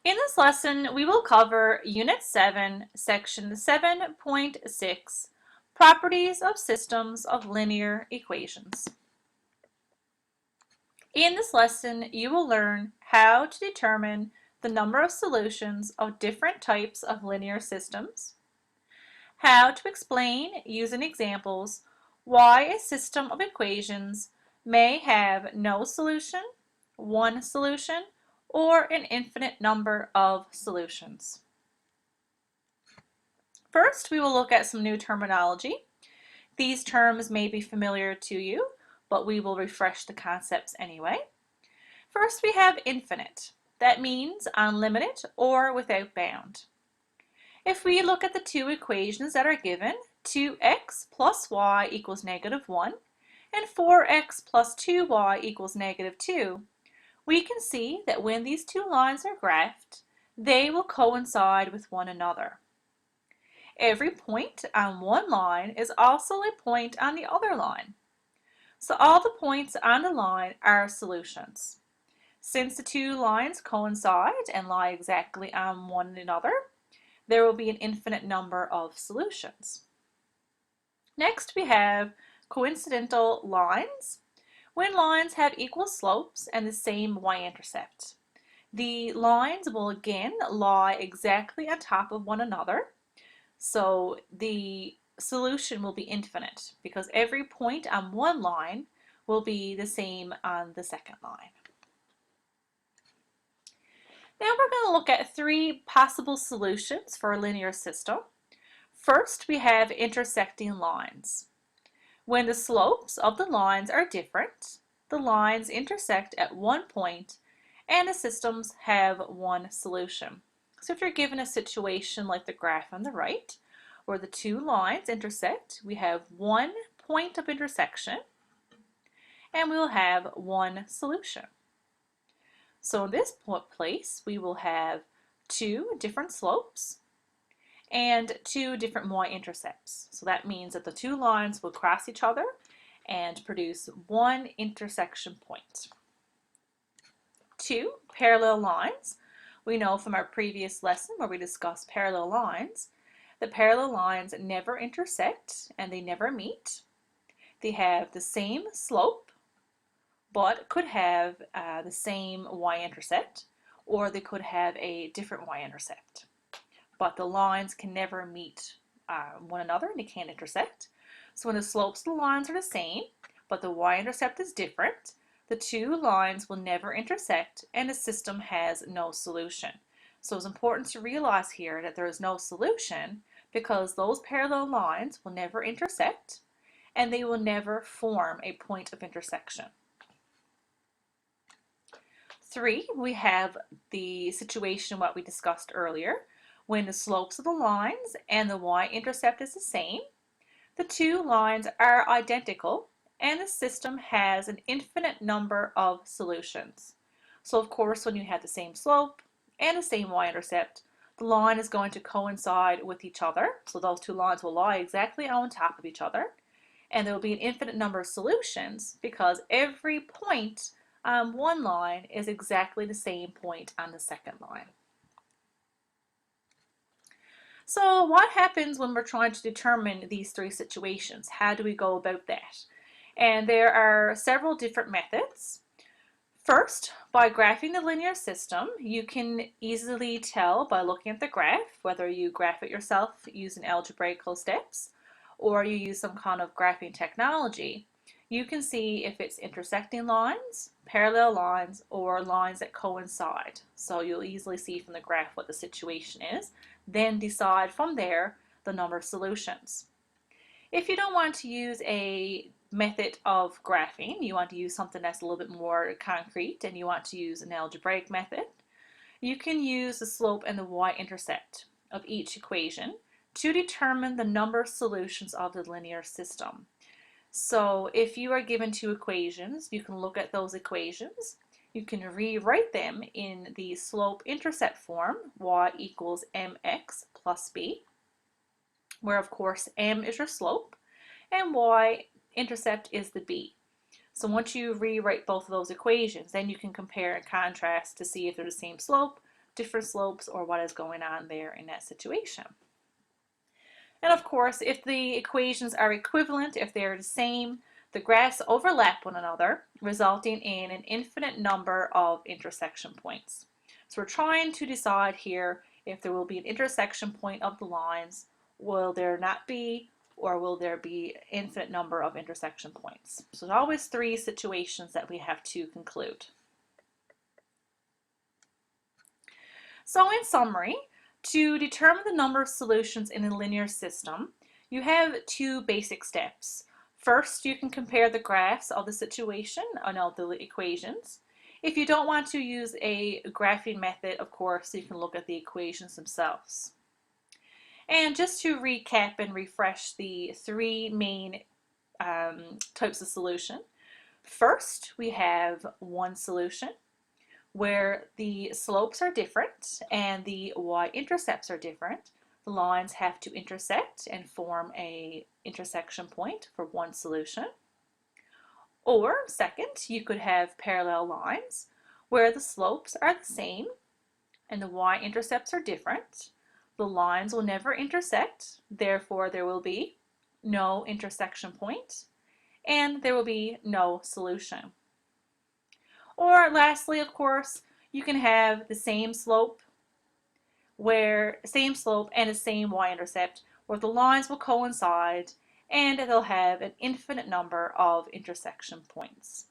In this lesson, we will cover Unit 7, Section 7.6, Properties of Systems of Linear Equations. In this lesson, you will learn how to determine the number of solutions of different types of linear systems, how to explain, using examples, why a system of equations may have no solution, one solution, or an infinite number of solutions. First, we will look at some new terminology. These terms may be familiar to you, but we will refresh the concepts anyway. First, we have infinite. That means unlimited or without bound. If we look at the two equations that are given, 2x plus y equals -1 and 4x plus 2y equals -2, we can see that when these two lines are graphed, they will coincide with one another. Every point on one line is also a point on the other line. So all the points on the line are solutions. Since the two lines coincide and lie exactly on one another, there will be an infinite number of solutions. Next, we have coincidental lines. When lines have equal slopes and the same y-intercept, the lines will again lie exactly on top of one another. So the solution will be infinite because every point on one line will be the same on the second line. Now we're going to look at three possible solutions for a linear system. First, we have intersecting lines. When the slopes of the lines are different, the lines intersect at one point and the systems have one solution. So if you're given a situation like the graph on the right, where the two lines intersect, we have one point of intersection and we will have one solution. So in this place, we will have two different slopes and two different y-intercepts. So that means that the two lines will cross each other and produce one intersection point. Two parallel lines. We know from our previous lesson where we discussed parallel lines, the parallel lines never intersect and they never meet. They have the same slope, but could have the same y-intercept, or they could have a different y-intercept. But the lines can never meet one another and they can't intersect. So when the slopes of the lines are the same, but the y-intercept is different, the two lines will never intersect and the system has no solution. So it's important to realize here that there is no solution because those parallel lines will never intersect and they will never form a point of intersection. 3, we have the situation what we discussed earlier. When the slopes of the lines and the y-intercept is the same, the two lines are identical and the system has an infinite number of solutions. So of course when you have the same slope and the same y-intercept, the line is going to coincide with each other. So those two lines will lie exactly on top of each other and there will be an infinite number of solutions because every point on one line is exactly the same point on the second line. So what happens when we're trying to determine these three situations? How do we go about that? And there are several different methods. First, by graphing the linear system, you can easily tell by looking at the graph, whether you graph it yourself using algebraical steps or you use some kind of graphing technology. You can see if it's intersecting lines, parallel lines, or lines that coincide. So you'll easily see from the graph what the situation is, then decide from there the number of solutions. If you don't want to use a method of graphing, you want to use something that's a little bit more concrete and you want to use an algebraic method, you can use the slope and the y-intercept of each equation to determine the number of solutions of the linear system. So if you are given two equations, you can look at those equations. You can rewrite them in the slope-intercept form, y equals mx plus b, where of course m is your slope and y-intercept is the b. So once you rewrite both of those equations, then you can compare and contrast to see if they're the same slope, different slopes or what is going on there in that situation. And of course, if the equations are equivalent, if they're the same, the graphs overlap one another, resulting in an infinite number of intersection points. So we're trying to decide here if there will be an intersection point of the lines, will there not be, or will there be an infinite number of intersection points. So there's always three situations that we have to conclude. So in summary, to determine the number of solutions in a linear system, you have two basic steps. First, you can compare the graphs of the situation and of the equations. If you don't want to use a graphing method, of course, you can look at the equations themselves. And just to recap and refresh the three main types of solution. First, we have one solution where the slopes are different and the y-intercepts are different. The lines have to intersect and form an intersection point for one solution. Or second, you could have parallel lines where the slopes are the same and the y-intercepts are different. The lines will never intersect, therefore there will be no intersection point and there will be no solution. Or lastly, of course, you can have the same slope and the same y-intercept where the lines will coincide and they'll have an infinite number of intersection points.